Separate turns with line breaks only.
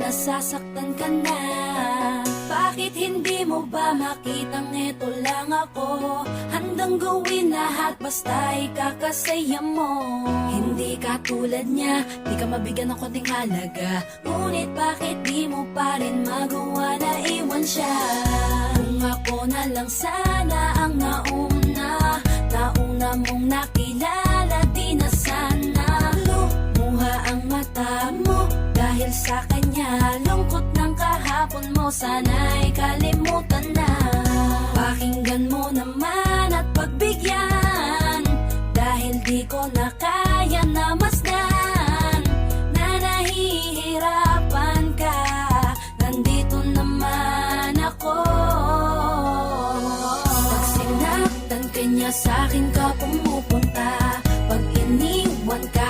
nasasaktan ka na. Bakit hindi mo ba makitang eto lang ako? Handang gawin lahat basta ikakasaya mo. Hindi ka tulad niya, di ka mabigyan ng konting halaga. Ngunit bakit di mo pa rin magawa na iwan siya? Kung ako na lang sana ang nauna mong nakilala, di na sana lumuha ang mata mo dahil sa kanya. Lungkot ng kahapon mo, sana'y kalimutan na. Pakinggan mo naman at pagbigyan, dahil di ko na kaya na masdan na nahihirapan ka. Nandito naman ako. Pag sinaktan ka niya, sa'kin ka pumupunta. Pag iniwan ka,